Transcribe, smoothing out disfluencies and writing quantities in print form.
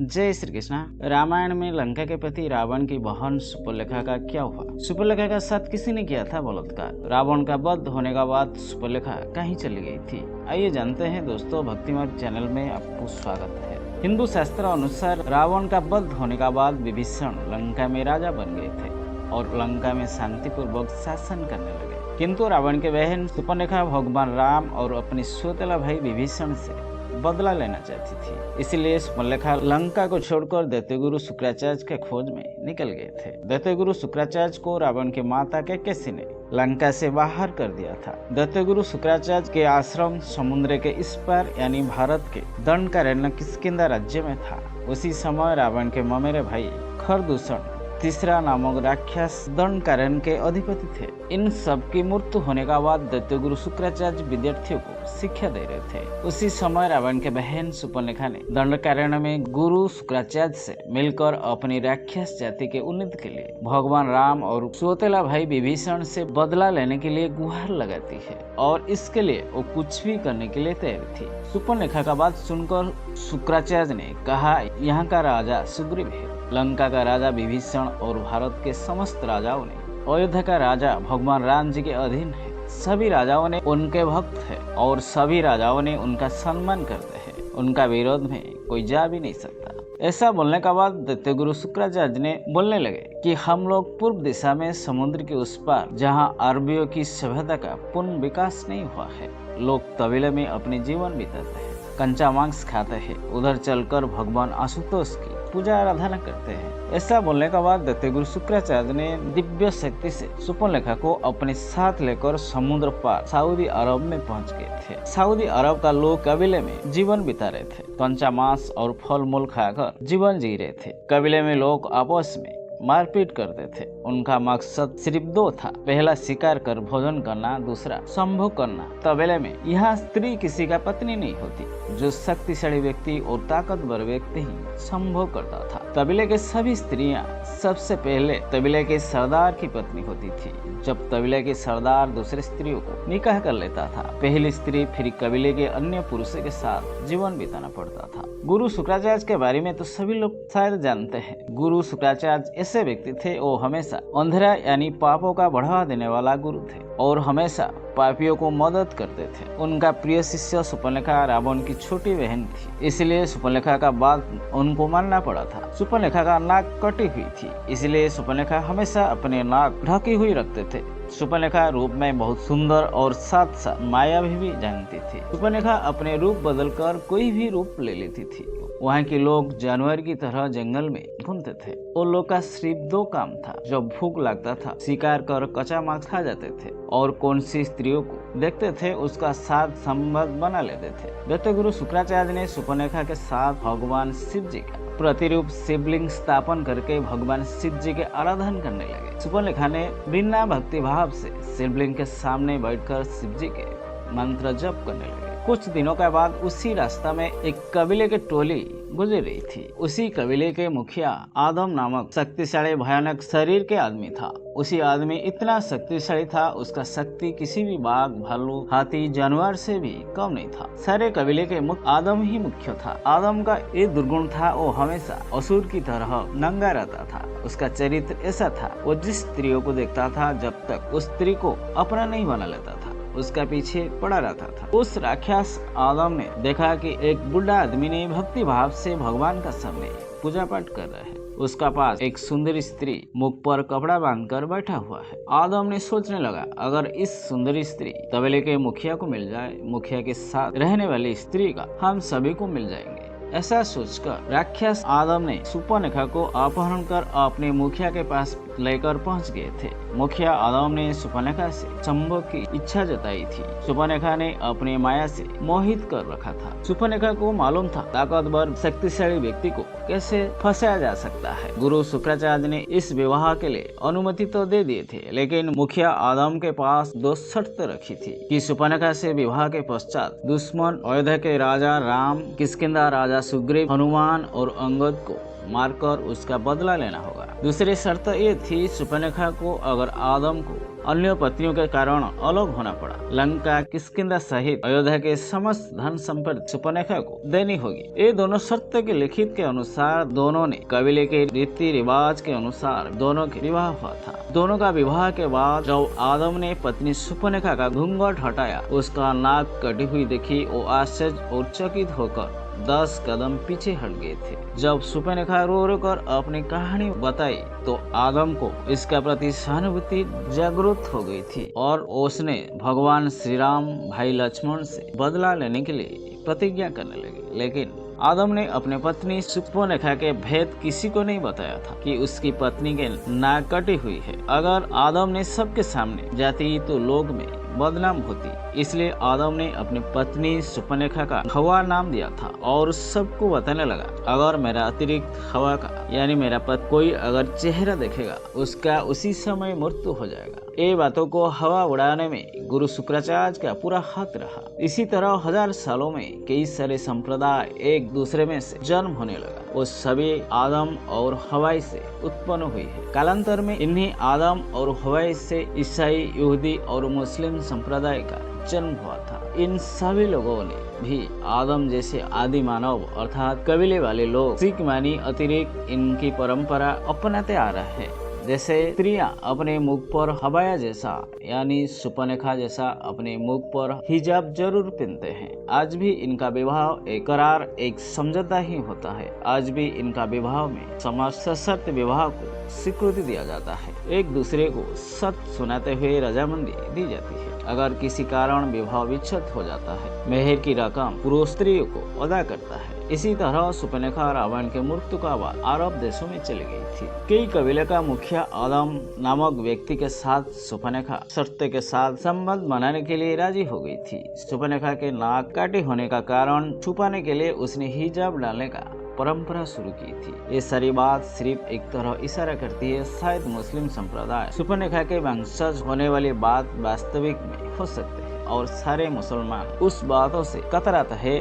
जय श्री कृष्णा। रामायण में लंका के प्रति रावण की बहन सुपर्णरेखा का क्या हुआ? सुपर्णरेखा का साथ किसी ने किया था बलात्कार। रावण का वध होने का बाद सुपर्णरेखा कहीं चली गई थी? आइए जानते हैं दोस्तों, भक्ति मार्ग चैनल में आपको स्वागत है। हिंदू शास्त्र अनुसार रावण का वध होने का बाद विभीषण लंका में राजा बन गए थे और लंका में शांतिपूर्वक शासन करने लगे। किंतु रावण के बहन सुपर्णरेखा भगवान राम और अपने सौतेला भाई विभीषण से बदला लेना चाहती थी। इसलिए सुपर्णरेखा लंका को छोड़कर दैत्यगुरु शुक्राचार्य के खोज में निकल गए थे। दैत्यगुरु शुक्राचार्य को रावण के माता केकसी ने लंका से बाहर कर दिया था। दैत्यगुरु शुक्राचार्य के आश्रम समुद्र के इस पार यानी भारत के दंडकारण्य किष्किंधा राज्य में था। उसी समय रावण के ममेरे भाई खरदूषण तीसरा नामक राक्षस दंडकारण्य के अधिपति थे। इन सब की मृत्यु होने का बाद दैत्यगुरु शुक्राचार्य विद्यार्थियों को शिक्षा दे रहे थे। उसी समय रावण के बहन सुपर्णरेखा ने दंडकारण्य में गुरु शुक्राचार्य से मिलकर अपनी राक्षस जाति के उन्नति के लिए भगवान राम और सौतेला भाई विभीषण से बदला लेने के लिए गुहार लगाती है और इसके लिए वो कुछ भी करने के लिए तैयार थी। सुपर्णरेखा का बात सुनकर शुक्राचार्य ने कहा, यहाँ का राजा सुग्रीव है, लंका का राजा विभीषण और भारत के समस्त राजाओं ने अयोध्या का राजा भगवान राम जी के अधीन है। सभी राजाओं ने उनके भक्त है और सभी राजाओं ने उनका सम्मान करते हैं। उनका विरोध में कोई जा भी नहीं सकता। ऐसा बोलने के बाद दैत्यगुरु शुक्राचार्य ने बोलने लगे कि हम लोग पूर्व दिशा में समुद्र के उस पार जहाँ अरबियों की सभ्यता का पूर्ण विकास नहीं हुआ है, लोग तबेले में अपने जीवन बिताते हैं, कंचा मांस खाते हैं, उधर चलकर भगवान आशुतोष की पूजा आराधना करते हैं। ऐसा बोलने के बाद दैत्यगुरु शुक्राचार्य ने दिव्य शक्ति से सुपर्णरेखा को अपने साथ लेकर समुद्र पार सऊदी अरब में पहुंच गए थे। सऊदी अरब का लोग कबीले में जीवन बिता रहे थे, कंचा मांस और फल मूल खाकर जीवन जी रहे थे। कबीले में लोग आपस में मारपीट करते थे। उनका मकसद सिर्फ दो था, पहला शिकार कर भोजन करना, दूसरा संभोग करना। तबेले में यहाँ स्त्री किसी का पत्नी नहीं होती, जो शक्तिशाली व्यक्ति और ताकतवर व्यक्ति ही संभोग करता था। तबेले के सभी स्त्रियां सबसे पहले तबेले के सरदार की पत्नी होती थी। जब तबेले के सरदार दूसरे स्त्रियों को निकाह कर लेता था, पहली स्त्री फिर कबीले के अन्य पुरुषों के साथ जीवन बिताना पड़ता था। गुरु शुक्राचार्य के बारे में तो सभी लोग शायद जानते हैं। गुरु शुक्राचार्य ऐसे व्यक्ति थे, वो हमेशा अंधेरा यानी पापों का बढ़ावा देने वाला गुरु थे और हमेशा पापियों को मदद करते थे। उनका प्रिय शिष्य सुपर्णरेखा रावण की छोटी बहन थी, इसलिए सुपर्णरेखा का बात उनको मानना पड़ा था। सुपर्णरेखा का नाक कटी हुई थी, इसलिए सुपर्णरेखा हमेशा अपने नाक ढकी हुई रखते थे। सुपर्णरेखा रूप में बहुत सुंदर और साथ साथ मायावी भी जानती थी। सुपर्णरेखा अपने रूप बदलकर कोई भी रूप ले लेती थी। वहाँ के लोग जानवर की तरह जंगल में घूमते थे। उन लोग का सिर्फ दो काम था, जब भूख लगता था शिकार कर कच्चा मांस खा जाते थे और कौन सी स्त्रियों को देखते थे उसका साथ संबंध बना लेते थे। दैत्यगुरु शुक्राचार्य ने सुपर्णरेखा के साथ भगवान शिव जी का प्रतिरूप शिवलिंग स्थापन करके भगवान शिव जी के आराधन करने लगे। सुपर्णरेखा ने बिना भक्ति भाव से शिवलिंग के सामने बैठकर शिव जी के मंत्र जप करने लगे। कुछ दिनों के बाद उसी रास्ता में एक कबीले की टोली गुजर रही थी। उसी कबीले के मुखिया आदम नामक शक्तिशाली भयानक शरीर के आदमी था। उसी आदमी इतना शक्तिशाली था, उसका शक्ति किसी भी बाघ, भालू, हाथी, जानवर से भी कम नहीं था। सारे कबीले के मुख्य आदम ही मुख्य था। आदम का एक दुर्गुण था, वो हमेशा असुर की तरह नंगा रहता था। उसका चरित्र ऐसा था, वो जिस स्त्रियों को देखता था जब तक उस स्त्री को अपना नहीं बना लेता था, उसका पीछे पड़ा रहता था। उस राक्षस आदम ने देखा कि एक बुढ़ा आदमी ने भक्ति भाव से भगवान का सामने पूजा पाठ कर रहा है। उसका पास एक सुंदर स्त्री मुख पर कपड़ा बांधकर बैठा हुआ है। आदम ने सोचने लगा, अगर इस सुंदर स्त्री तबेले के मुखिया को मिल जाए, मुखिया के साथ रहने वाली स्त्री का हम सभी को मिल जाएंगे। ऐसा सोचकर राक्षस आदम ने सुपर्णरेखा को अपहरण कर अपने मुखिया के पास लेकर पहुंच गए थे। मुखिया आदम ने सुपर्णरेखा से संभोग की इच्छा जताई थी। सुपर्णरेखा ने अपनी माया से मोहित कर रखा था। सुपर्णरेखा को मालूम था ताकतवर शक्तिशाली व्यक्ति को कैसे फंसाया जा सकता है। गुरु शुक्राचार्य ने इस विवाह के लिए अनुमति तो दे दिए थे, लेकिन मुखिया आदम के पास दो शर्त रखी थी कि सुपर्णरेखा से विवाह के पश्चात दुश्मन अयोध्या के राजा राम, किष्किंधा राजा सुग्रीव, हनुमान और अंगद को मारकर उसका बदला लेना होगा। दूसरी शर्त ये थी, सुपर्णरेखा को अगर आदम को अन्य पत्नियों के कारण अलग होना पड़ा, लंका, किष्किंधा सहित अयोध्या के समस्त धन संपत्ति सुपर्णरेखा को देनी होगी। ये दोनों शर्त के लिखित के अनुसार दोनों ने कबीले के रीति रिवाज के अनुसार दोनों के विवाह हुआ था। दोनों का विवाह के बाद जब आदम ने पत्नी सुपर्णरेखा का घूंघट हटाया, उसका नाक कटी हुई देखी, वो आश्चर्य और चकित होकर 10 कदम पीछे हट गए थे। जब सुपर्णरेखा रो रो कर अपनी कहानी बताई तो आदम को इसके प्रति सहानुभूति जागृत हो गई थी और उसने भगवान श्री राम, भाई लक्ष्मण से बदला लेने के लिए प्रतिज्ञा करने लगे। लेकिन आदम ने अपने पत्नी सुपर्णरेखा के भेद किसी को नहीं बताया था कि उसकी पत्नी के नाक कटी हुई है। अगर आदम ने सबके सामने जाती तो लोग में बदनाम होती, इसलिए आदम ने अपनी पत्नी सुपर्णरेखा का हवा नाम दिया था और सबको बताने लगा, अगर मेरा अतिरिक्त हवा का यानी मेरा पति कोई अगर चेहरा देखेगा, उसका उसी समय मृत्यु हो जाएगा। ये बातों को हवा उड़ाने में गुरु शुक्राचार्य का पूरा हाथ रहा। इसी तरह 1000 सालों में कई सारे संप्रदाय एक दूसरे में से जन्म होने लगा। वो सभी आदम और हवाई से उत्पन्न हुई है। कालांतर में इन्हीं आदम और हवाई से ईसाई, यहूदी और मुस्लिम संप्रदाय का जन्म हुआ था। इन सभी लोगों ने भी आदम जैसे आदि मानव अर्थात कबीले वाले लोग सीख मानी अतिरिक्त इनकी परंपरा अपनाते आ रहे हैं। जैसे स्त्रियां अपने मुख पर हवाया जैसा यानी सुपर्णरेखा जैसा अपने मुख पर हिजाब जरूर पहनते हैं। आज भी इनका विवाह एक करार, एक समझौता ही होता है। आज भी इनका विवाह में समाज सशर्त विवाह को स्वीकृति दिया जाता है। एक दूसरे को सत्य सुनाते हुए रजामंदी दी जाती है। अगर किसी कारण विवाह विच्छेद हो जाता है, मेहर की रकम पुरुष स्त्रियों को अदा करता है। इसी तरह सुपर्णरेखा रावण के मृत्यु का बाद अरब देशों में चली गई थी। कई कबीले का मुखिया आदम नामक व्यक्ति के साथ सुपर्णरेखा शर्त के साथ संबंध बनाने के लिए राजी हो गई थी। सुपर्णरेखा के नाक काटे होने का कारण छुपाने के लिए उसने हिजाब डालने का परंपरा शुरू की थी। ये सारी बात सिर्फ एक तरह इशारा करती है, शायद मुस्लिम संप्रदाय सुपर्णरेखा के वंशज होने वाली बात वास्तविक में हो सकती है और सारे मुसलमान उस बातों से कतराते हैं।